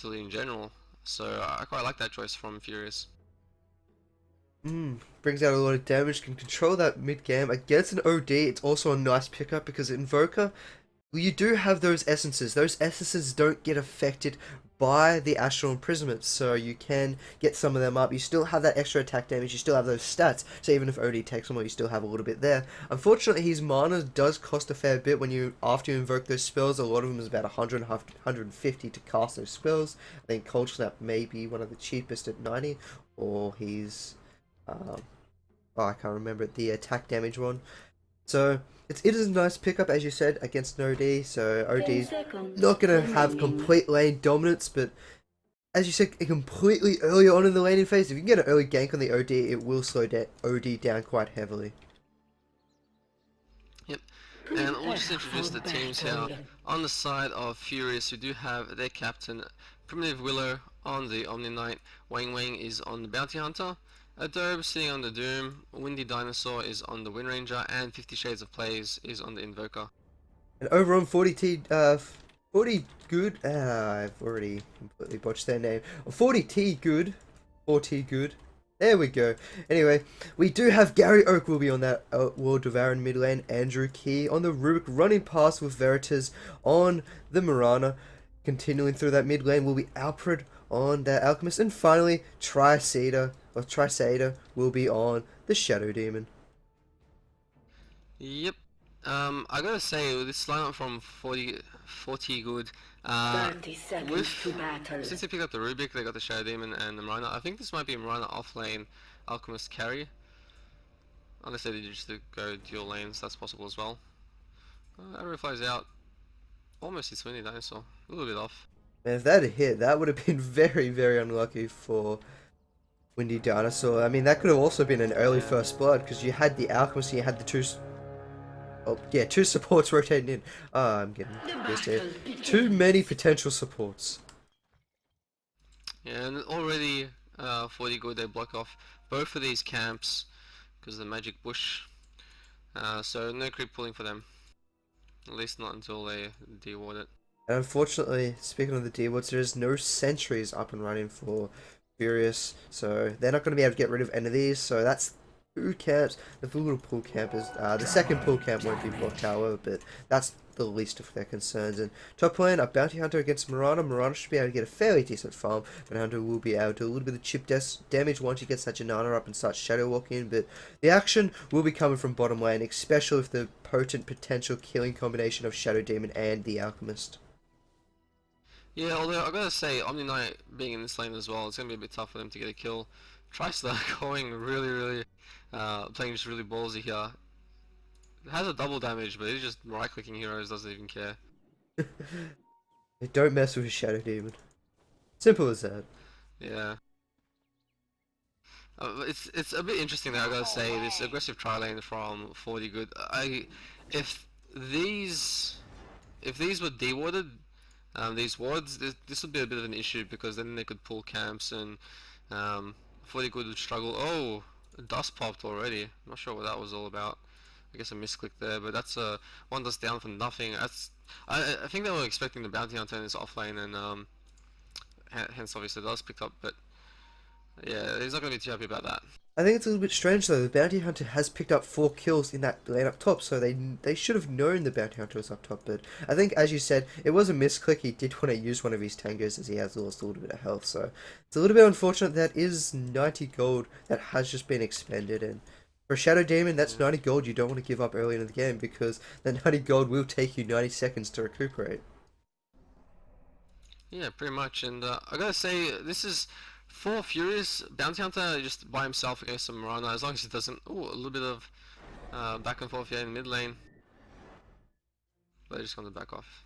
versatility in general. So I quite like that choice from Furious. Brings out a lot of damage, can control that mid game. Against an OD, it's also a nice pickup because Invoker, well, you do have those essences. Those essences don't get affected by the astral imprisonment, so you can get some of them up. You still have that extra attack damage, you still have those stats, so even if OD takes them, you still have a little bit there. Unfortunately, his mana does cost a fair bit when you after you invoke those spells. A lot of them is about 100, 150 to cast those spells. I think Cold Snap may be one of the cheapest at 90, or he's um, oh, I can't remember it, the attack damage one. So it is a nice pickup, as you said, against an OD. So OD's not going to have complete lane dominance, but as you said, completely early on in the laning phase, if you can get an early gank on the OD, it will slow OD down quite heavily. Yep. And we'll just introduce the teams here. On the side of Furious, we do have their captain, Primitive Willow, on the Omni Knight. Wang Wang is on the Bounty Hunter. Adobe sitting on the Doom. Windy Dinosaur is on the Wind Ranger, and 50 Shades of Plays is on the Invoker. And over on 40T, 40 good, I've already completely botched their name. 40T good, 4T good. There we go. Anyway, we do have Gary Oak will be on that World Devarin mid lane. Andrew Key on the Rubik running past with Veritas on the Mirana. Continuing through that mid lane will be Alfred on that Alchemist. And finally, Trisada will be on the Shadow Demon. Yep. I gotta say, this lineup from 40 good. 30 seconds With to battle. Since they picked up the Rubik, they got the Shadow Demon and the Marana. I think this might be Marana off lane, Alchemist carry. Unless they did just go dual lanes, that's possible as well. Arrow flies out. Almost hits Windy Dinosaur. A little bit off. Man, if that had hit, that would have been very, very unlucky for Windy Dinosaur. I mean, that could have also been an early Yeah. first blood because you had the Alchemist and you had the two. Oh, yeah, two supports rotating in. I'm getting this here. Too many potential supports. Yeah, and already 40 good, they block off both of these camps because of the magic bush. So no creep pulling for them. At least not until they deward it. And unfortunately, speaking of the D-Wards, there is no sentries up and running for Furious, so they're not going to be able to get rid of any of these, so that's two camps. The little pool camp is, the second pool camp won't be blocked, however, but that's the least of their concerns. And top lane, a Bounty Hunter against Mirana. Mirana should be able to get a fairly decent farm, but Hunter will be able to do a little bit of chip damage once he gets that Janana up and starts Shadow Walking, but the action will be coming from bottom lane, especially with the potent potential killing combination of Shadow Demon and the Alchemist. Yeah, although I gotta say, Omni Knight being in this lane as well, it's gonna be a bit tough for them to get a kill. Tristar going really, playing just really ballsy here. It has a double damage, but he's just right-clicking heroes, doesn't even care. Don't mess with a Shadow Demon. Simple as that. Yeah. It's a bit interesting that I gotta say, this aggressive tri lane from 40 good. If these if these were dewarded, these wards, this would be a bit of an issue because then they could pull camps and 40 good would struggle. Oh, dust popped already. Not sure what that was all about. I guess a misclick there, but that's one dust down for nothing. I think they were expecting the bounty hunter in this offlane, and hence obviously the dust picked up. But yeah, he's not gonna be too happy about that. I think it's a little bit strange though. The Bounty Hunter has picked up 4 kills in that lane up top, so they should have known the Bounty Hunter was up top. But I think, as you said, it was a misclick. He did want to use one of his tangos as he has lost a little bit of health, so it's a little bit unfortunate. That is 90 gold that has just been expended, and for Shadow Demon, that's 90 gold you don't want to give up early in the game because that 90 gold will take you 90 seconds to recuperate. Yeah, pretty much. And I gotta say, this is for Furious Bounty Hunter just by himself against some Mirana. As long as he doesn't, a little bit of back and forth here in mid lane, but I just want to back off.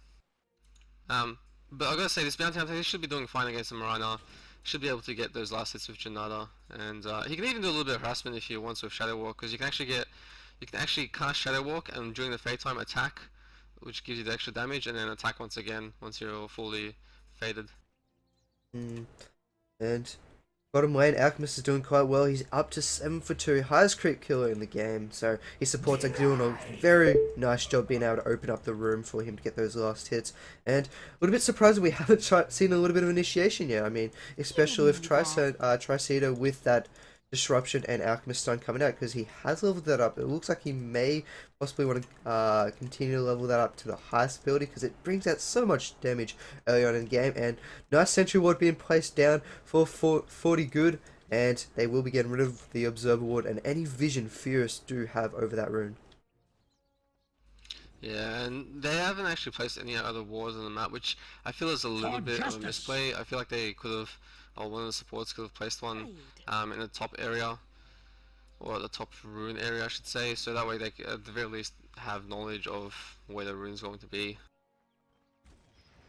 But I gotta say, this Bounty Hunter, he should be doing fine against the Mirana. Should be able to get those last hits with Janata, and he can even do a little bit of harassment if he wants with Shadow Walk, because you can actually cast Shadow Walk and during the fade time attack, which gives you the extra damage, and then attack once again once you're fully faded. Mm. And Bottom lane, Alchemist is doing quite well. He's up to 7 for 2, highest creep killer in the game. So his supports are doing a very nice job being able to open up the room for him to get those last hits. And a little bit surprised we haven't seen a little bit of initiation yet. I mean, especially if Triceta with that disruption and Alchemist stun coming out, because he has leveled that up. It looks like he may possibly want to continue to level that up to the highest ability, because it brings out so much damage early on in the game. And nice sentry ward being placed down for 40 good, and they will be getting rid of the observer ward and any vision Furious do have over that rune. Yeah, and they haven't actually placed any other wards on the map, which I feel is a little bit of a misplay. I feel like they could have, or one of the supports could have placed one in the top area, or the top rune area, I should say, so that way they at the very least have knowledge of where the rune's going to be.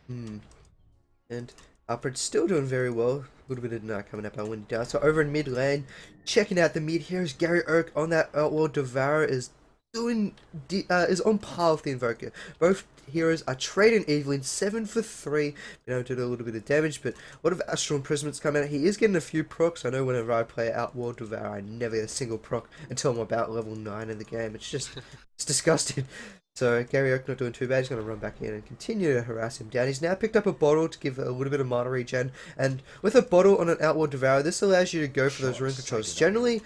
And Alfred's still doing very well. A little bit of deny coming up, I went down. So over in mid lane, checking out the mid heroes, Gary Oak on that Outlaw Devourer is doing is on par with the Invoker. Both heroes are trading evenly, 7 for 3, being able to do a little bit of damage, but a lot of Astral Imprisonments coming out. He is getting a few procs. I know whenever I play Outlaw Devourer, I never get a single proc until I'm about level 9 in the game. It's just, it's disgusting. So Gary Oak not doing too bad. He's going to run back in and continue to harass him down. He's now picked up a bottle to give a little bit of mana regen, and with a bottle on an Outlaw Devourer, this allows you to go for those rune controls. Generally,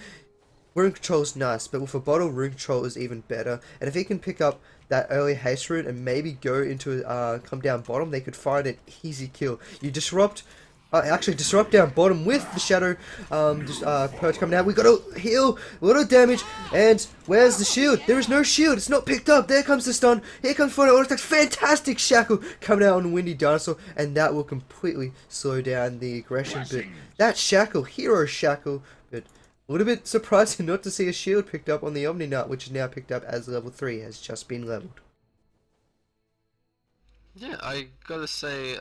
rune control is nice, but with a bottle, rune control is even better. And if he can pick up that early haste rune and maybe go into come down bottom, they could find an easy kill. You disrupt. Actually, disrupt down bottom with the shadow perch coming out. We got to heal, a lot of damage, and where's the shield? There is no shield. It's not picked up. There comes the stun. Here comes Auto Attack. Fantastic shackle coming out on Windy Dinosaur, and that will completely slow down the aggression. But that shackle, hero shackle, but a little bit surprising not to see a shield picked up on the Omni Nut, which is now picked up as level 3, has just been leveled. Yeah, I gotta say,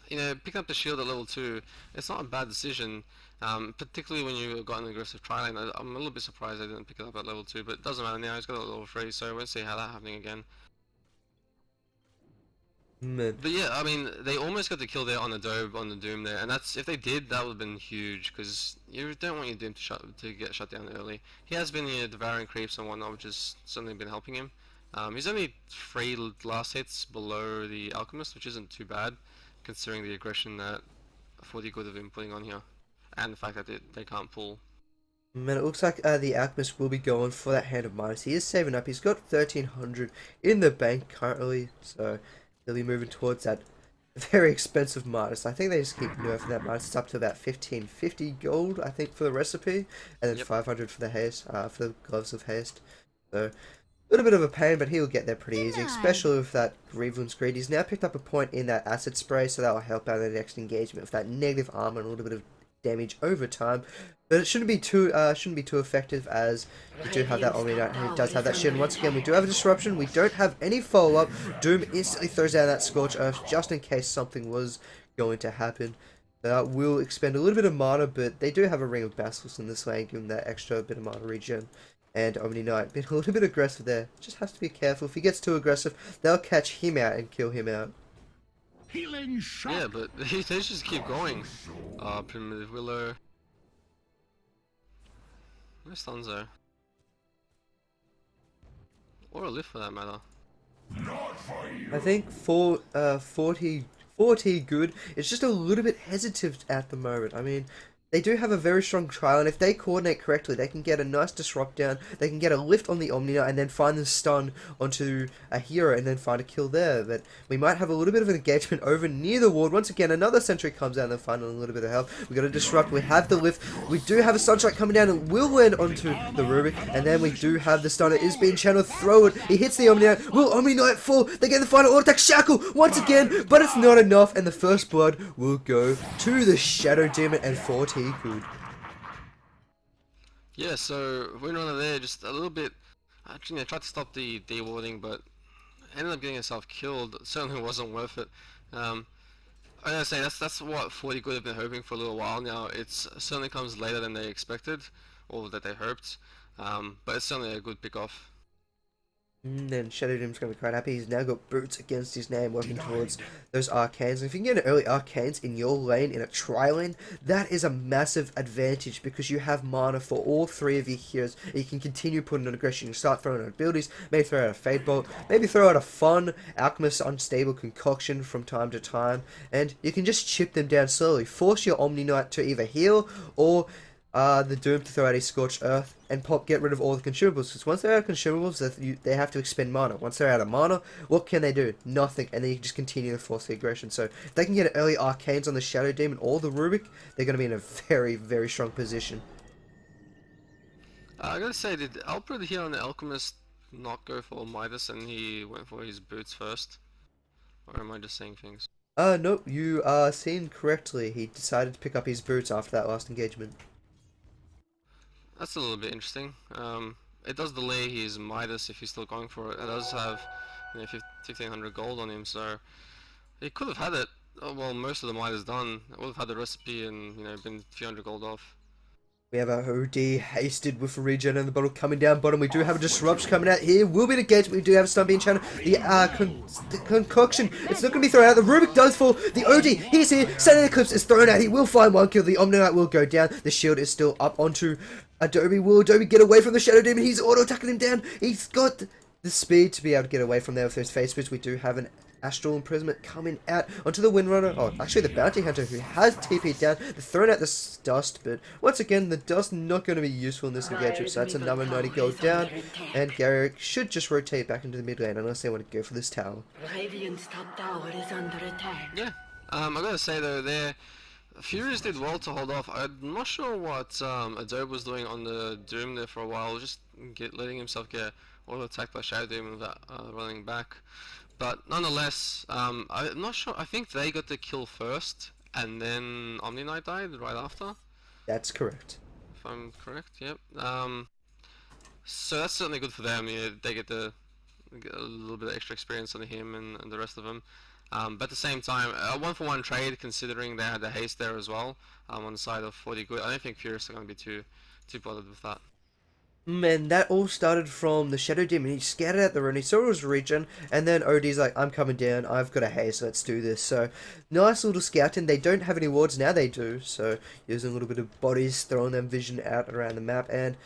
picking up the shield at level 2, it's not a bad decision, particularly when you got an aggressive tri-lane. I'm a little bit surprised I didn't pick it up at level 2, but it doesn't matter now, he's got it at level 3, so I won't see how that happening again. Man. But yeah, I mean, they almost got the kill there on the Doom there, and that's, if they did, that would have been huge, because you don't want your Doom to get shut down early. He has been devouring creeps and whatnot, which has certainly been helping him. He's only 3 last hits below the Alchemist, which isn't too bad, considering the aggression that 40 good have been putting on here, and the fact that they can't pull. Man, it looks like the Alchemist will be going for that Hand of Midas. He is saving up. He's got 1300 in the bank currently, so he'll be moving towards that very expensive Midas. I think they just keep nerfing that Midas. It's up to about 1550 gold, I think, for the recipe, and then 500 for the haste, for the gloves of haste. So a little bit of a pain, but he'll get there pretty easy, especially with that Grieveland's Greed. He's now picked up a point in that acid spray, so that will help out in the next engagement with that negative armor and a little bit of damage over time. But it shouldn't be too effective, as we do have that Omni Knight who does have that shield. And once again, we do have a disruption. We don't have any follow-up. Doom instantly throws down that Scorch Earth just in case something was going to happen. That will expend a little bit of mana, but they do have a Ring of Basilisk in this lane, giving that extra bit of mana regen. And Omni Knight being a little bit aggressive there. Just has to be careful. If he gets too aggressive, they'll catch him out and kill him out. Yeah, but they just keep going. Primitive Willow. Where's Stunzo? Or a lift for that matter. I think for 40 good, it's just a little bit hesitant at the moment. I mean, they do have a very strong trial, and if they coordinate correctly, they can get a nice disrupt down, they can get a lift on the Omnia, and then find the stun onto a hero, and then find a kill there. But we might have a little bit of an engagement over near the ward. Once again, another sentry comes out and then find a little bit of help. We got a disrupt, we have the lift, we do have a sunstrike coming down, and will land onto the Rubik, and then we do have the stun. It is being channeled, throw it, he hits the Omnia, will Omni Knight fall? They get the final auto attack, shackle once again, but it's not enough, and the first blood will go to the Shadow Demon, and 40 good. Yeah, so Windrunner there, just a little bit. Actually, I tried to stop the dewarding, but ended up getting himself killed. It certainly wasn't worth it. I gotta say, that's what 40 good have been hoping for a little while now. It certainly comes later than they expected, or that they hoped, but it's certainly a good pick off. Then Shadow Doom's going to be quite happy. He's now got boots against his name, working towards those arcanes. And if you can get an early arcanes in your lane, in a tri lane, that is a massive advantage because you have mana for all three of your heroes. You can continue putting on aggression. You can start throwing out abilities, maybe throw out a Fade Bolt, maybe throw out a fun Alchemist Unstable concoction from time to time, and you can just chip them down slowly. Force your Omni Knight to either heal or the Doom to throw out a Scorched Earth and get rid of all the consumables. Because once they're out of consumables, they have to expend mana. Once they're out of mana, what can they do? Nothing. And then you can just continue to force the aggression. So if they can get early arcanes on the Shadow Demon or the Rubik, they're going to be in a very, very strong position. I gotta say, did Alfred here on the Alchemist not go for Midas and he went for his boots first? Or am I just saying things? Nope, you are seeing correctly. He decided to pick up his boots after that last engagement. That's a little bit interesting. It does delay his Midas if he's still going for it. It does have, 1500 gold on him, so he could have had it. Oh, well, most of the Midas done. I would have had the recipe and been a few hundred gold off. We have a OD hasted with a regen in the bottle coming down bottom. We do have a disruption coming out here. Will be the gate. We do have a stun being channeled. The concoction. It's not going to be thrown out. The Rubik does fall. The OD. He's here. Sending Eclipse is thrown out. He will find one kill. The Omniite will go down. The shield is still up onto Adobe. Will Adobe get away from the Shadow Demon? He's auto attacking him down. He's got the speed to be able to get away from there with those face boots. We do have an Astral Imprisonment coming out onto the Windrunner. Oh, actually the Bounty Hunter who has TP'd down. They're throwing out this dust, but once again, the dust not going to be useful in this engagement, so that's another 90 gold down. And Garrick should just rotate back into the mid lane unless they want to go for this tower. Radiant's top tower is under attack. Yeah. I gotta say though, Furious did well to hold off. I'm not sure what Adobe was doing on the Doom there for a while, just letting himself get auto attacked by Shadow Demon without running back. But nonetheless, I'm not sure. I think they got the kill first, and then Omni Knight died right after. That's correct. If I'm correct, yep. So that's certainly good for them. They get a little bit of extra experience on him and the rest of them. But at the same time, a 1-for-1 trade, considering they had the haste there as well, on the side of 40 good. I don't think Furious are going to be too bothered with that. And that all started from the Shadow Demon. He scattered out the rune, he saw his regen, and then OD's like, I'm coming down, I've got a haste, let's do this. So, nice little scouting. They don't have any wards, now they do. So, using a little bit of bodies, throwing them vision out around the map, and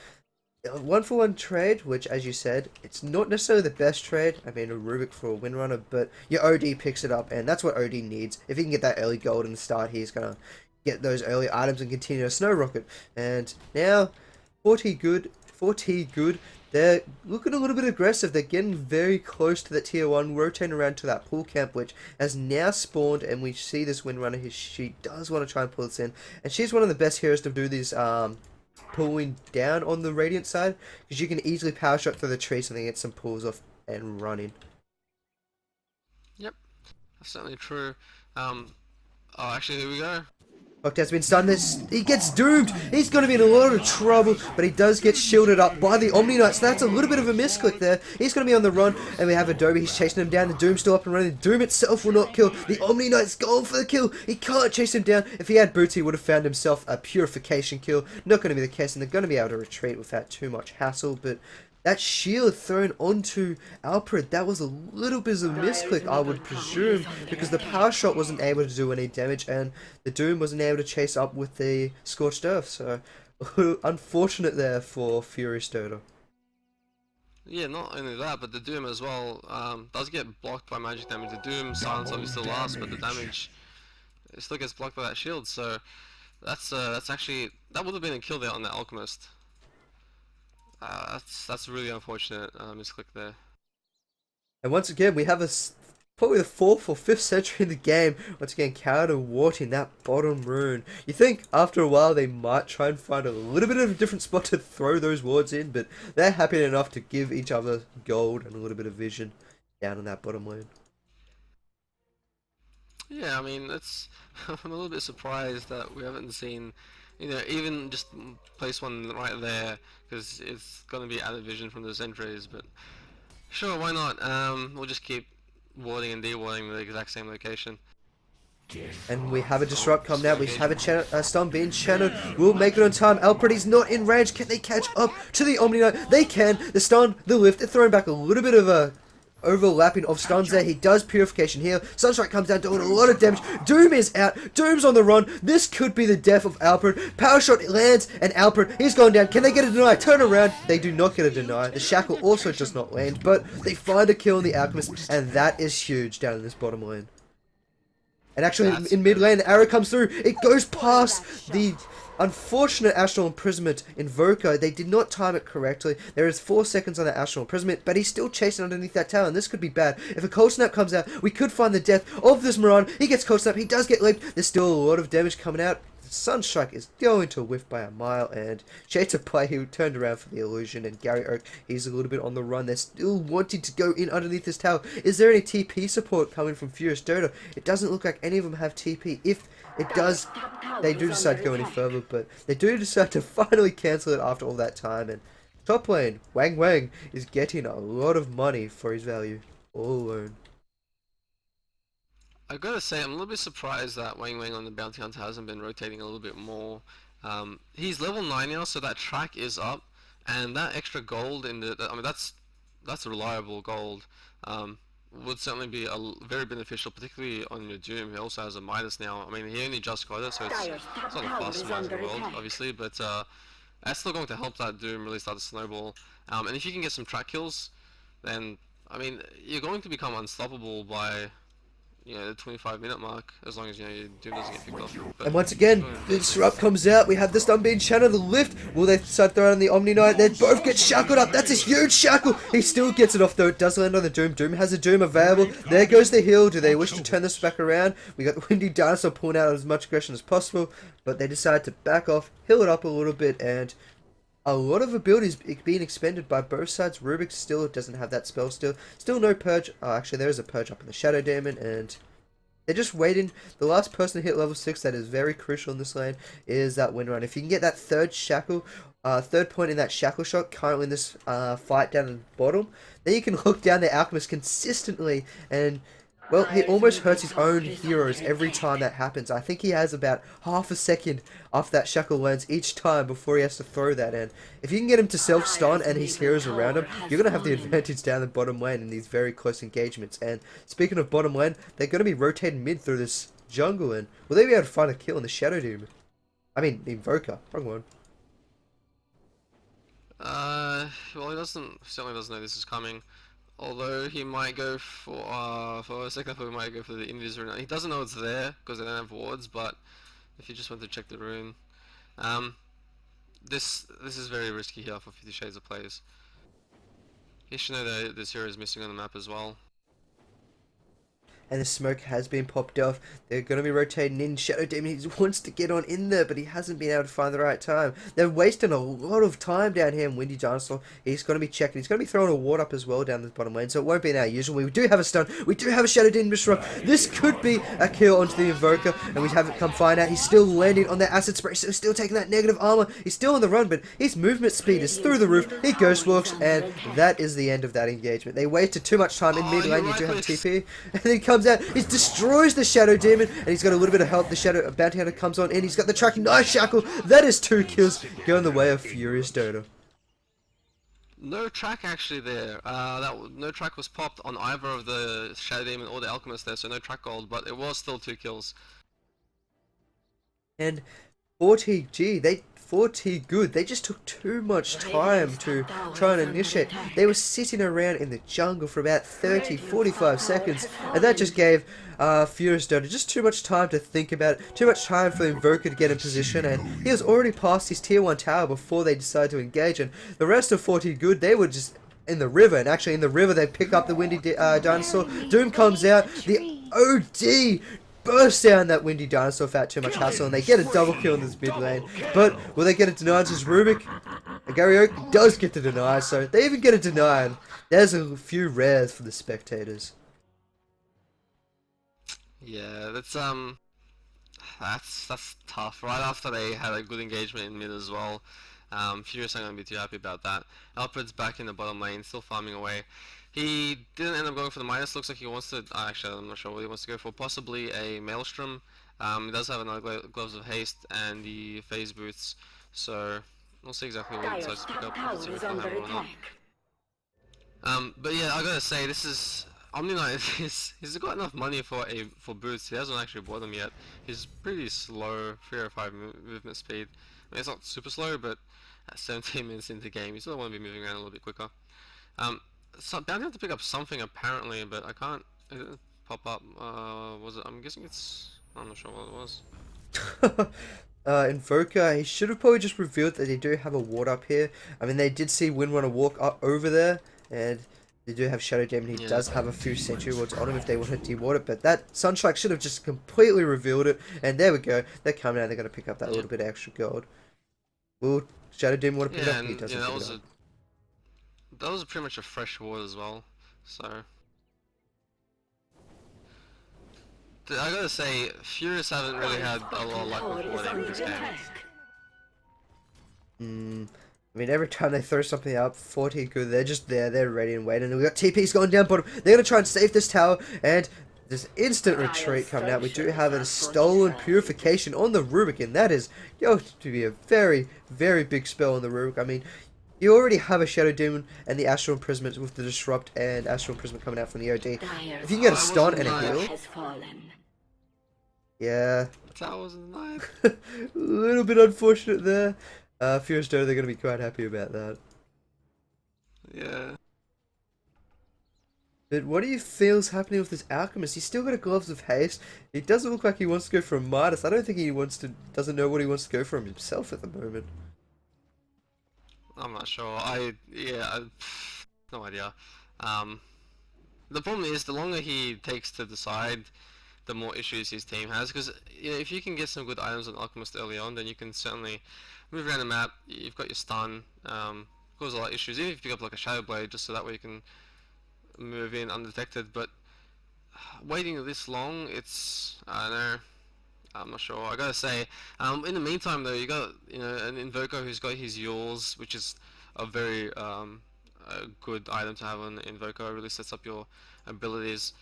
a 1-for-1 trade, which, as you said, it's not necessarily the best trade. I mean, a Rubik for a Windrunner, but your OD picks it up, and that's what OD needs. If he can get that early gold in the start, he's going to get those early items and continue to snow rocket. And now, 40 good. They're looking a little bit aggressive. They're getting very close to that tier 1, rotating around to that pool camp, which has now spawned, and we see this Windrunner. She does want to try and pull this in, and she's one of the best heroes to do these pulling down on the Radiant side, because you can easily power shot through the trees and then get some pulls off and running. Yep, that's certainly true. Oh, actually, here we go. Octa's been stunned. He gets doomed. He's going to be in a lot of trouble, but he does get shielded up by the Omni Knight, so that's a little bit of a misclick there. He's going to be on the run, and we have Adobe. He's chasing him down. The Doom's still up and running. The Doom itself will not kill. The Omni Knight's going for the kill. He can't chase him down. If he had boots, he would have found himself a purification kill. Not going to be the case, and they're going to be able to retreat without too much hassle, but that shield thrown onto Alfred, that was a little bit of a misclick, I would presume, because the power shot wasn't able to do any damage, and the Doom wasn't able to chase up with the Scorched Earth, so unfortunate there for Furious Dota. Yeah, not only that, but the Doom as well does get blocked by magic damage. The Doom silence obviously still lasts, but the damage it still gets blocked by that shield, so that's actually, that would have been a kill there on the Alchemist. That's really unfortunate misclick there. And once again, we have probably the 4th or 5th sentry in the game. Once again, counter warting that bottom rune. You think after a while they might try and find a little bit of a different spot to throw those wards in, but they're happy enough to give each other gold and a little bit of vision down in that bottom lane. Yeah, I mean, I'm a little bit surprised that we haven't seen, even just place one right there, because it's going to be out of vision from the sentries, but sure, why not? We'll just keep warding and dewarding the exact same location. And we have a disrupt coming out. We have a stun being channeled. We'll make it on time. Alfred, he's not in range. Can they catch up to the Omni Knight? They can. The stun, the lift, they're throwing back a little bit of a overlapping of stuns there. He does purification here. Sunstrike comes down doing a lot of damage. Doom is out. Doom's on the run. This could be the death of Alfred. Power shot lands and Alfred, he's gone down. Can they get a deny? Turn around. They do not get a deny. The shackle also does not land, but they find a kill on the Alchemist, and that is huge down in this bottom lane. And actually, in mid lane, the arrow comes through. It goes past the unfortunate Astral Imprisonment Invoker. They did not time it correctly. There is 4 seconds on that Astral Imprisonment, but he's still chasing underneath that tower, and this could be bad. If a Cold Snap comes out, we could find the death of this Moran. He gets Cold Snap. He does get leaped. There's still a lot of damage coming out. Sunstrike is going to whiff by a mile, and Shades of Play, who turned around for the illusion, and Gary Oak, he's a little bit on the run. They're still wanting to go in underneath this tower. Is there any TP support coming from Furious Dota? It doesn't look like any of them have TP. If it does, they do decide to go any further, but they do decide to finally cancel it after all that time. And top lane, Wang Wang is getting a lot of money for his value, all alone. I gotta say, I'm a little bit surprised that Wang Wang on the Bounty Hunter hasn't been rotating a little bit more. He's level 9 now, so that track is up, and that extra gold in the, I mean, that's reliable gold. Would certainly be very beneficial, particularly on your Doom. He also has a Midas now. I mean, he only just got it, so it's not the fastest Midas in the world, obviously, but that's still going to help that Doom really start to snowball. And if you can get some track kills, then, I mean, you're going to become unstoppable by, you know, the 25-minute mark, as long as, you know, your Doom doesn't get picked off. But and once again, the disrupt comes out. We have the stun being channeled, the lift. Will they start throwing on the Omni Knight? They both get shackled up. That's a huge shackle. He still gets it off, though. It does land on the Doom. Doom has a Doom available. There goes the heal. Do they wish to turn this back around? We got the Windy Dinosaur pulling out as much aggression as possible, but they decide to back off, heal it up a little bit, and a lot of abilities being expended by both sides. Rubik still doesn't have that spell still. Still no purge. Oh, actually, there is a purge up in the Shadow Demon, and they're just waiting. The last person to hit level 6 that is very crucial in this lane is that wind run. If you can get that third shackle, third point in that shackle shot currently in this fight down in the bottom, then you can hook down the Alchemist consistently, and well, he almost hurts his own heroes every time that happens. I think he has about half a second after that shackle lands each time before he has to throw that in. If you can get him to self-stun and his heroes around him, you're going to have the advantage down the bottom lane in these very close engagements. And speaking of bottom lane, they're going to be rotating mid through this jungle, and will they be able to find a kill in the Shadow Demon? I mean, the Invoker. Wrong one. Well, he certainly doesn't know this is coming. Although he might go for a second, I thought he might go for the Indies rune. He doesn't know it's there because they don't have wards. But if you just want to check the rune, this is very risky here for 50 Shades of players. He should know that this hero is missing on the map as well. And the smoke has been popped off. They're going to be rotating in. Shadow Demon, he wants to get on in there, but he hasn't been able to find the right time. They're wasting a lot of time down here in Windy Dinosaur. He's going to be checking. He's going to be throwing a ward up as well down the bottom lane, so it won't be our usual. We do have a stun. We do have a Shadow Demon disrupt. This could be a kill onto the Invoker, and we haven't come find out. He's still landing on that acid spray, so he's still taking that negative armor. He's still on the run, but his movement speed is through the roof. He ghost walks, and that is the end of that engagement. They wasted too much time in mid lane. You do have a TP, and then he comes out. He destroys the Shadow Demon, and he's got a little bit of help. The Shadow Bounty Hunter comes on in. He's got the tracking. Nice shackle. That is 2 kills going the way of Furious Dota. No track actually there. No track was popped on either of the Shadow Demon or the Alchemist there, so no track gold, but it was still 2 kills. And 40 good. They just took too much time to try and initiate. They were sitting around in the jungle for about 30-45 seconds, and that just gave Furious Dota just too much time to think about it, too much time for the Invoker to get in position, and he was already past his tier 1 tower before they decided to engage, and the rest of 40 good, they were just in the river, and actually in the river they pick up the Windy Dinosaur. Doom comes out, the OD bursts down that Windy Dinosaur without too much hassle, and they get a double kill in this mid lane. But will they get it denied? As Rubik, Gary Oak does get the deny, so they even get it denied. There's a few rares for the spectators. Yeah, that's tough. Right after they had a good engagement in mid as well. Furious aren't going to be too happy about that. Alfred's back in the bottom lane, still farming away. He didn't end up going for the Midas. Looks like he wants to. Actually, I'm not sure what he wants to go for. Possibly a Maelstrom. He does have another Gloves of Haste and the Phase Boots. So we'll see exactly what he Dire's decides to pick top up. tower If it's a is Ripple under Hammer or not. attack. But yeah, I gotta say this is Omni Knight. He's got enough money for boots. He hasn't actually bought them yet. He's pretty slow, 305 movement speed. I mean, it's not super slow, but at 17 minutes into the game, you still want to be moving around a little bit quicker. So bound to have to pick up something apparently, but I can't. It didn't pop up. Was it? I'm guessing it's. I'm not sure what it was. Invoker, he should have probably just revealed that they do have a ward up here. I mean, they did see Windrunner walk up over there, and they do have Shadow Demon. He does have a few Sentry Wards on him if they want to de-ward it, but that Sunstrike should have just completely revealed it, and there we go. They're coming out, they're going to pick up that little bit of extra gold. Will Shadow Demon want to pick it up? He doesn't pick it up. That was pretty much a fresh ward as well, so. I gotta say, Furious haven't really had a lot of luck with warding in this game. I mean, every time they throw something up, 40 good, they're just there, they're ready and waiting. And we got TP's going down bottom. They're going to try and save this tower, and there's instant retreat coming out. We do have a stolen purification on the Rubik, and that is going to be a very, very big spell on the Rubik. I mean, you already have a Shadow Demon and the Astral Imprisonment with the Disrupt and Astral Imprisonment coming out from the OD. If you can get a stun and a heal. Yeah. The tower's in the knife. A little bit unfortunate there. Furious Dota, they're going to be quite happy about that. Yeah. But what do you feel is happening with this Alchemist? He's still got a Gloves of Haste. He doesn't look like he wants to go for a Midas. I don't think he doesn't know what he wants to go for himself at the moment. I'm not sure. No idea. The problem is, the longer he takes to decide, the more issues his team has. Because if you can get some good items on Alchemist early on, then you can certainly move around the map. You've got your stun. Cause a lot of issues. Even if you pick up like a Shadow Blade, just so that way you can move in undetected. But waiting this long, I don't know. I'm not sure. I gotta say, in the meantime though, you got an Invoker who's got his Yours, which is a very a good item to have on Invoker. It really sets up your abilities.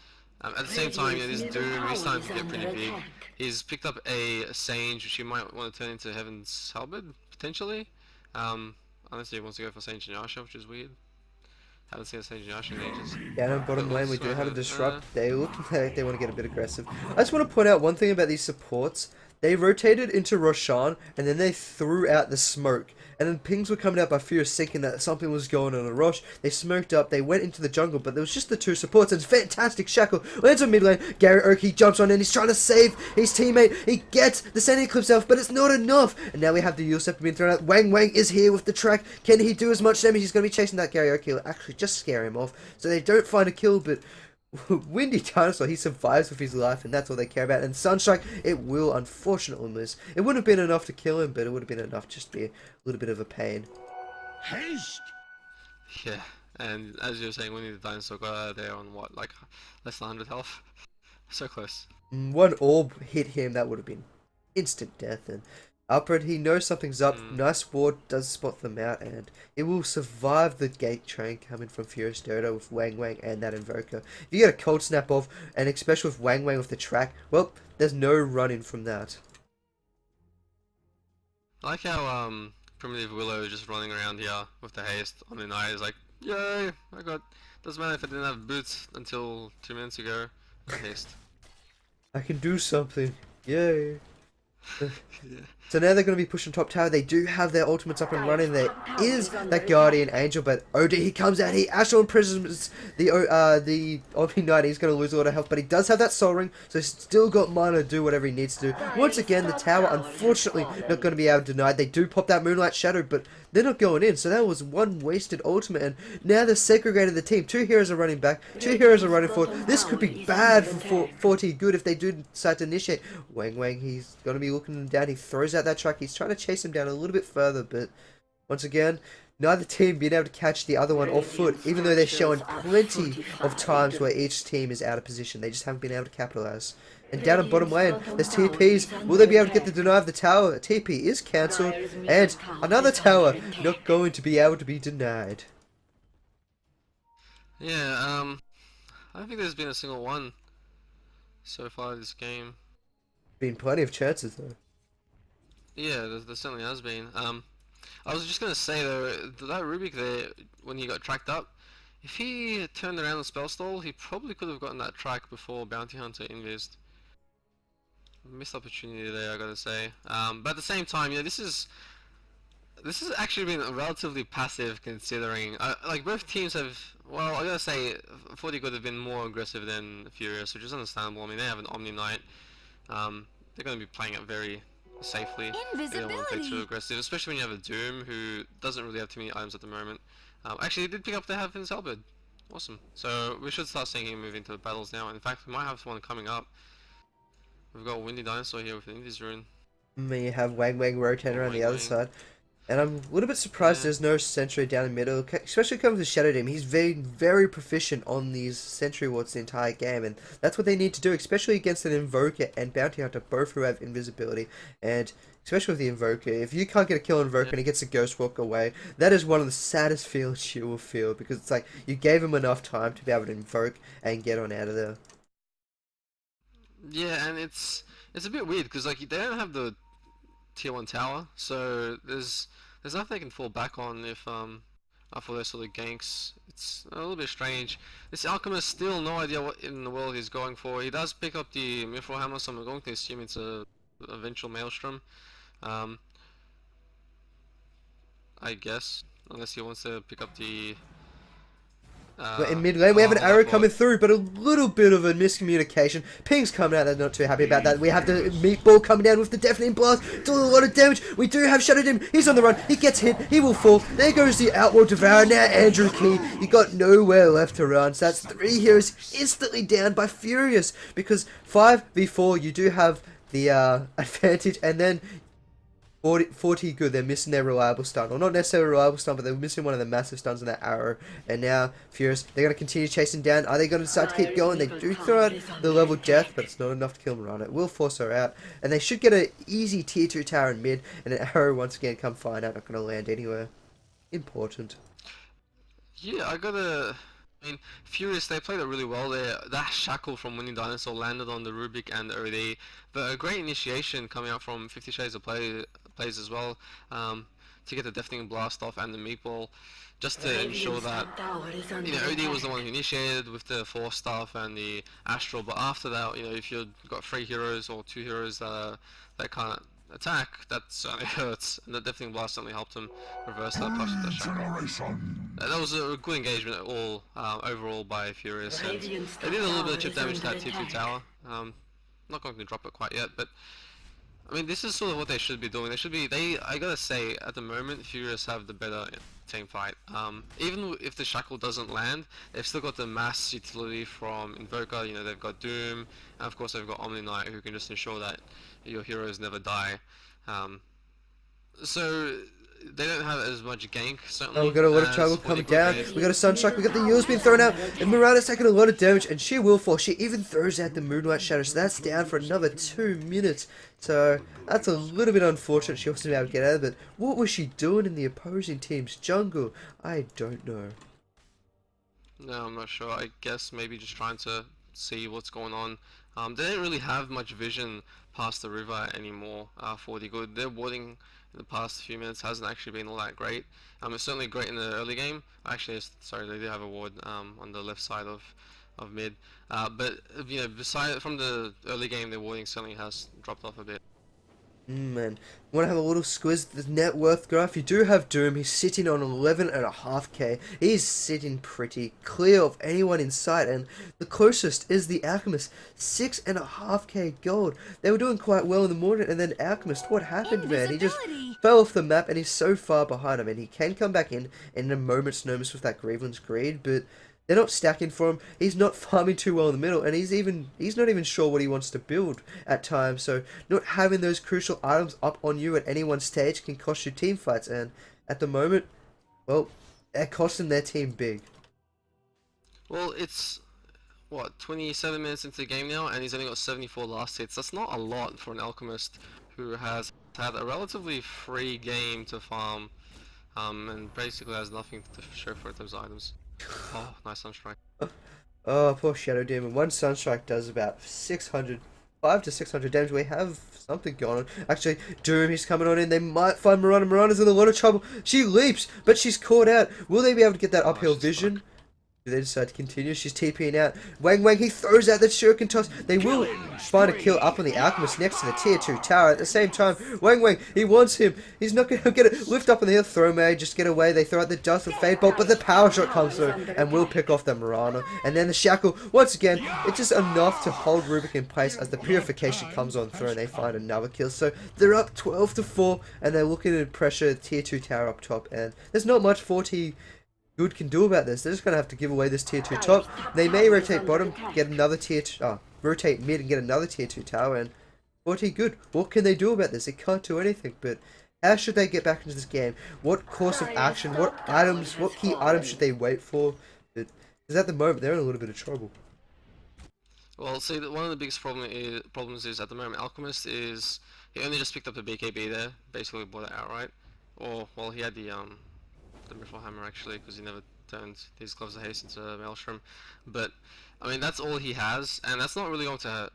At the same time, this Doom, he's starting to get pretty big. He's picked up a Sage, which he might want to turn into Heaven's Halberd potentially, unless he wants to go for Sage and Yasha, which is weird. Haven't seen a Sage and Yasha in ages. Down on bottom lane, we do have a Disrupt. They look like they want to get a bit aggressive. I just want to point out one thing about these supports. They rotated into Roshan, and then they threw out the smoke. And then pings were coming out by Furious thinking that something was going on in Rosh. They smoked up, they went into the jungle, but there was just the two supports, and it's fantastic. Shackle lands on mid lane. Gary Oak, he jumps on and he's trying to save his teammate. He gets the Sandy Eclipse elf, but it's not enough. And now we have the Yule Scepter being thrown out. Wang Wang is here with the track. Can he do as much damage? He's going to be chasing that Gary Oak. He'll actually just scare him off. So they don't find a kill, but Windy Dinosaur, he survives with his life, and that's all they care about. And Sunstrike, it will unfortunately miss. It wouldn't have been enough to kill him, but it would have been enough just to be a little bit of a pain. Haste! Yeah, and as you were saying, Winnie the Dinosaur got out of there on what, like less than 100 health? So close. One orb hit him, that would have been instant death. And Alfred, he knows something's up. Nice ward does spot them out, and it will survive the gate train coming from Furious Dota with Wang Wang and that Invoker. If you get a cold snap off, and especially with Wang Wang with the track, well, there's no running from that. I like how Primitive Willow is just running around here with the haste on the night. Is like, yay! Doesn't matter if I didn't have boots until 2 minutes ago. Haste. I can do something. Yay! Yeah. So now they're going to be pushing top tower. They do have their ultimates up and running. There is that Guardian Angel, but OD, he comes out. He Astral Imprisons the Omni Knight. He's going to lose a lot of health, but he does have that Soul Ring, so he's still got mana to do whatever he needs to do. Once again, the tower, unfortunately, not going to be able to deny. They do pop that Moonlight Shadow, but they're not going in, so that was one wasted ultimate, and now they've segregated the team. 2 heroes are running back, 2 heroes are running forward. This could be bad for 40 good if they do decide to initiate. Wang Wang, he's going to be looking them down. He throws out that track. He's trying to chase him down a little bit further, but once again, neither team being able to catch the other one off foot, even though they're showing plenty of times where each team is out of position. They just haven't been able to capitalize. And down at bottom lane, there's TPs. Will they be able to get the deny of the tower? TP is cancelled, and another tower not going to be able to be denied. Yeah, I don't think there's been a single one so far this game. Been plenty of chances though. Yeah, there certainly has been. I was just gonna say though, that Rubik there, when he got tracked up, if he turned around and spell stall, he probably could have gotten that track before Bounty Hunter invised. Missed opportunity there, I gotta say. But at the same time, yeah, this has actually been relatively passive considering, like both teams have. Well, I gotta say, 40 Good have been more aggressive than Furious, which is understandable. I mean, they have an Omni Knight. They're gonna be playing it very safely. They don't want to play too aggressive, especially when you have a Doom who doesn't really have too many items at the moment. Actually, he did pick up the Heaven's Halberd. Awesome. So we should start seeing him move into the battles now. In fact, we might have one coming up. We've got Windy Dinosaur here with an Indies Rune. You have Wang Wang rotating Or around the Wang other Wang. side. And I'm a little bit surprised Yeah. there's no sentry down the middle, especially coming to Shadow Team. He's very, very proficient on these sentry wards the entire game, and that's what they need to do, especially against an Invoker and Bounty Hunter, both who have invisibility. And especially with the Invoker, if you can't get a kill on Invoker Yeah. and he gets a Ghost Walk away, that is one of the saddest feelings you will feel, because it's like you gave him enough time to be able to invoke and get on out of there. Yeah, and it's a bit weird because like they don't have the tier 1 tower, so there's nothing they can fall back on if for those sort of ganks. It's a little bit strange. This alchemist still no idea what in the world he's going for. He does pick up the Mithril Hammer, so I'm going to assume it's a eventual Maelstrom. Um, I guess unless he wants to pick up the But in mid lane, we have an arrow hold up, coming through, but a little bit of a miscommunication. Ping's coming out, they're not too happy about that. We have the meatball coming down with the deafening blast, doing a lot of damage. We do have Shadow Dim, he's on the run, he gets hit, he will fall. There goes the Outworld Devourer. Now Andrew Key, he got nowhere left to run. So that's 3 heroes instantly down by Furious, because 5v4, you do have the advantage, and then 40 good, they're missing their reliable stun. Or not necessarily a reliable stun, but they're missing one of the massive stuns in that arrow. And now, Furious, they're going to continue chasing down. Are they going to decide to keep going? They do throw out the level death, but it's not enough to kill Mirana. It will force her out. And they should get an easy tier 2 tower in mid. And an arrow, once again, come find out, not going to land anywhere. Important. yeah, I mean, Furious, they played it really well there. That shackle from Winning Dinosaur landed on the Rubik and the OD, but a great initiation coming out from 50 Shades of plays as well, to get the Deafening Blast off and the Meatball, just to ensure that, OD was the one who initiated with the Force Staff and the Astral, but after that, if you've got 3 heroes or 2 heroes that can't attack, that certainly hurts, and the Deafening Blast certainly helped him reverse that plus with the shackle. That was a good engagement overall by Furious, and they did a little bit of chip damage to that tier 2 tower. Not going to drop it quite yet, but I mean, this is sort of what they should be doing. I gotta say, at the moment, Furious have the better team fight. Even if the shackle doesn't land, they've still got the mass utility from Invoker. They've got Doom, and of course they've got Omni Knight, who can just ensure that your heroes never die. So they don't have as much gank, certainly. Oh, we got a lot of trouble coming down. We got a Sunstrike. We got the Yule's being thrown out. And Mirana's taking a lot of damage. And she will fall. She even throws out the Moonlight Shadow. So that's down for another 2 minutes. So that's a little bit unfortunate. She wasn't able to get out of it. What was she doing in the opposing team's jungle? I don't know. No, I'm not sure. I guess maybe just trying to see what's going on. They don't really have much vision past the river anymore. 40 good. Their warding in the past few minutes hasn't actually been all that great. It's certainly great in the early game. Actually, sorry, they do have a ward on the left side of mid. But beside from the early game, their warding certainly has dropped off a bit. Man, want to have a little squiz at the net worth graph? You do have Doom. He's sitting on 11.5k. He's sitting pretty clear of anyone in sight, and the closest is the Alchemist, 6.5k gold. They were doing quite well in the morning, and then Alchemist, what happened, man? He just fell off the map, and he's so far behind him. And he can come back in a moment's notice with that Graveland's Greed, but they're not stacking for him. He's not farming too well in the middle, and he's not even sure what he wants to build at times. So not having those crucial items up on you at any one stage can cost you team fights. And at the moment, well, they're costing their team big. Well, it's what 27 minutes into the game now, and he's only got 74 last hits. That's not a lot for an alchemist who has had a relatively free game to farm, and basically has nothing to show for those items. Oh, nice sunstrike. Oh, poor Shadow Demon. One Sunstrike does about 600, 5 to 600 damage. We have something going on. Actually, Doom, he's coming on in. They might find Mirana. Mirana's in a lot of trouble. She leaps, but she's caught out. Will they be able to get that Oh, uphill she's vision? stuck. Do they decide to continue? She's TPing out. Wang Wang, he throws out that shuriken toss. They will find a kill up on the Alchemist next to the tier 2 tower. At the same time, Wang Wang, he wants him. He's not going to get it. Lift up on the hill, throw May, just get away. They throw out the dust of Fade Bolt, but the power shot comes through and will pick off the Mirana. And then the Shackle, once again, it's just enough to hold Rubik in place as the Purification comes on through and they find another kill. So they're up 12 to 4 and they're looking to pressure tier 2 tower up top. And there's not much 40 Good can do about this. They're just going to have to give away this tier 2 top. They may rotate bottom, get another tier 2, rotate mid and get another tier 2 tower, and 40 good. What can they do about this? They can't do anything, but how should they get back into this game? What course of action, what items, what key items should they wait for? Because at the moment, they're in a little bit of trouble. Well, see, one of the biggest problems is at the moment Alchemist is he only just picked up the BKB there, basically bought it outright, or well he had the Mithril Hammer actually because he never turned his Gloves of Haste into Maelstrom, but I mean that's all he has, and that's not really going to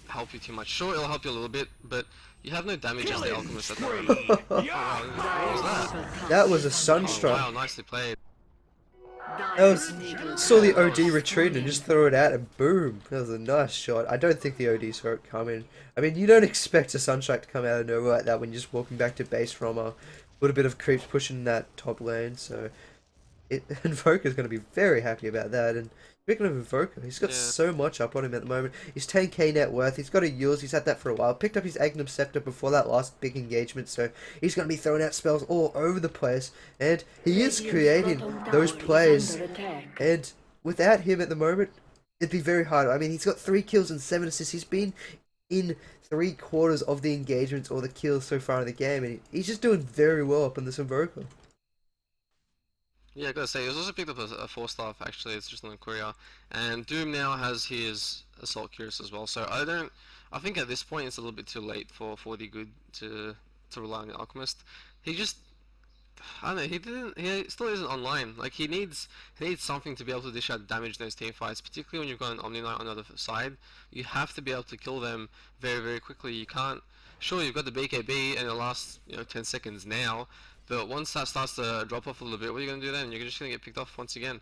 help you too much. Sure, it'll help you a little bit, but you have no damage as the Alchemist at the moment. Oh wow, what was that? That was a Oh Sunstrike. wow, nicely played. That was, saw the OD retreat and just throw it out and boom. That was a nice shot. I don't think the OD saw it coming. I mean, you don't expect a Sunstrike to come out of nowhere like that when you're just walking back to base from a little bit of creeps pushing that top lane. So, Invoker's going to be very happy about that. And speaking of Invoker, he's got so much up on him at the moment. He's 10k net worth. He's got a Urious. He's had that for a while. Picked up his Agnum Scepter before that last big engagement. So he's going to be throwing out spells all over the place. And he is creating those plays. And without him at the moment, it'd be very hard. I mean, he's got 3 kills and 7 assists. He's been in 3/4 of the engagements or the kills so far in the game. And he's just doing very well up on this Invoker. Yeah, I gotta say, he was also picked up a 4-star actually, it's just on the courier. And Doom now has his Assault Curious as well, so I think at this point it's a little bit too late for 40 good to rely on the Alchemist. He just, I don't know, he still isn't online. Like, he needs something to be able to dish out damage in those team fights, particularly when you've got an Omni Knight on the other side. You have to be able to kill them very, very quickly. You can't, sure, you've got the BKB and it lasts, 10 seconds now, but once that starts to drop off a little bit, what are you going to do then? You're just going to get picked off once again.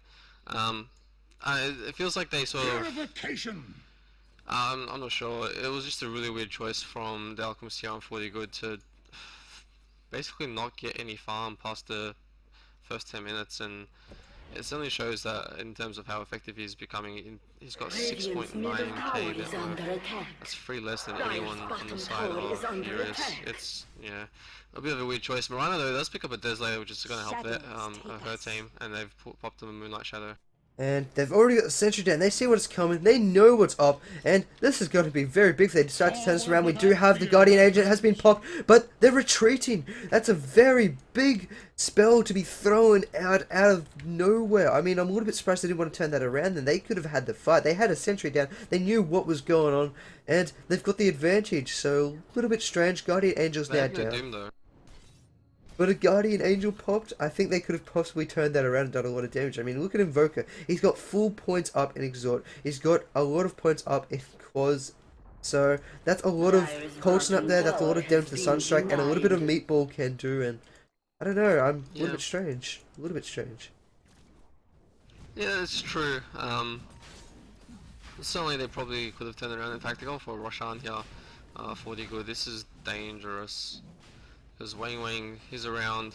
It feels like they sort of... I'm not sure. It was just a really weird choice from the Alchemist here on 40 good to basically not get any farm past the first 10 minutes, and it certainly shows that in terms of how effective he's becoming. He's got 6.9k net worth. That's 3 less than anyone on the side of Ph.urious. It's, yeah, a bit of a weird choice. Mirana though does pick up a Deslayer, which is going to help her team, and they've popped them a Moonlight Shadow. And they've already got the sentry down. They see what's coming. They know what's up. And this is going to be very big if they decide to turn this around. We do have the Guardian Agent has been popped, but they're retreating. That's a very big spell to be thrown out of nowhere. I mean, I'm a little bit surprised they didn't want to turn that around. Then they could have had the fight. They had a sentry down. They knew what was going on, and they've got the advantage. So a little bit strange. Guardian Angel's now down. Doom, though. But a Guardian Angel popped, I think they could have possibly turned that around and done a lot of damage. I mean, look at Invoker. He's got full points up in Exhort. He's got a lot of points up in Quaz. So, that's a lot of cold snap there. That's a lot of damage to the Sunstrike. And a little bit of Meatball can do. And, I don't know, I'm a little bit strange. A little bit strange. Yeah, it's true. Certainly they probably could have turned it around. In fact, they're going for a Roshan here. 40 good. This is dangerous. Because Wang Wang, he's around.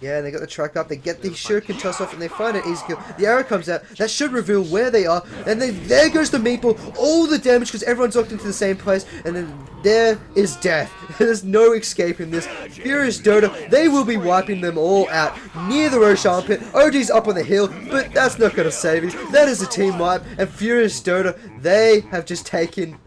Yeah, and they got the track up. They get the shuriken toss off, and they find it easy kill. The arrow comes out. That should reveal where they are. And then there goes the meatball. All the damage because everyone's locked into the same place. And then there is death. There's no escaping this. Furious Dota, they will be wiping them all out near the Roshan pit. OD's up on the hill, but that's not going to save him. That is a team wipe. And Furious Dota, they have just taken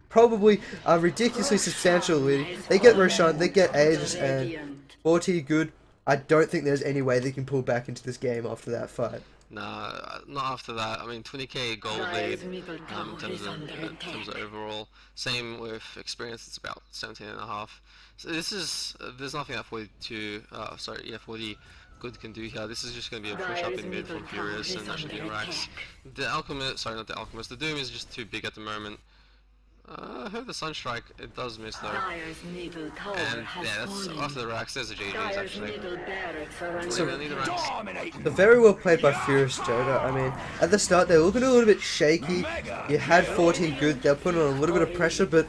probably a ridiculously substantial lead. They get Roshan, they get Aegis, and 40 good. I don't think there's any way they can pull back into this game after that fight. Nah, not after that. I mean, 20k gold lead in terms of overall. Same with experience, it's about 17.5. So this is, there's nothing that 40 good can do here. This is just going to be a push up in mid from Ph.urious, and that should be Rax. The Alchemist, sorry, not the Alchemist. The Doom is just too big at the moment. I hope the Sunstrike, it does miss though. And yeah, that's after the Rax, there's the GG's actually. So, They need the Rax. so very well played by Furious Dota. I mean, at the start they were looking a little bit shaky. You had 14 good, they were putting on a little bit of pressure, but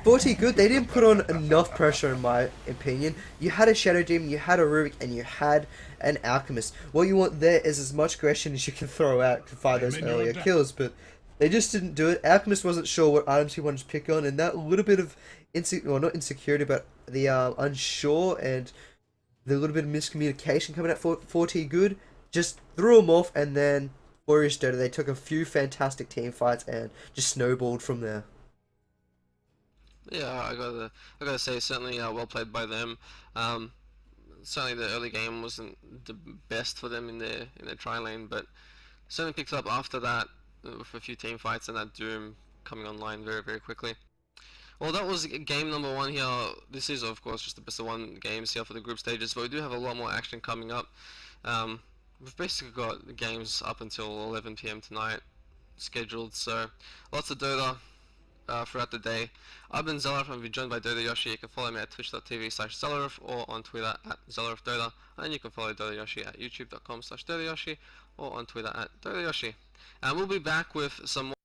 40 good, they didn't put on enough pressure in my opinion. You had a Shadow Demon, you had a Rubik, and you had an Alchemist. What you want there is as much aggression as you can throw out to find those earlier kills, but they just didn't do it. Alchemist wasn't sure what items he wanted to pick on, and that little bit of not insecurity, but the unsure and the little bit of miscommunication coming at 40 good just threw him off, and then Furious Dota, they took a few fantastic team fights and just snowballed from there. Yeah, I gotta say, certainly well played by them. Certainly the early game wasn't the best for them in their tri lane, but certainly picked up after that with a few team fights and that Doom coming online very quickly. Well, that was game number 1 here. This is of course just the best of 1 games here for the group stages, but we do have a lot more action coming up. We've basically got games up until 11 PM tonight scheduled, so lots of Dota throughout the day. I've been Zelarif, and I've been joined by Dota Yoshi. You can follow me at twitch.tv/Zelarif or on Twitter at ZelarifDota, and you can follow Dota Yoshi at youtube.com/DotaYoshi or on Twitter at Dota Yoshi. And we'll be back with some more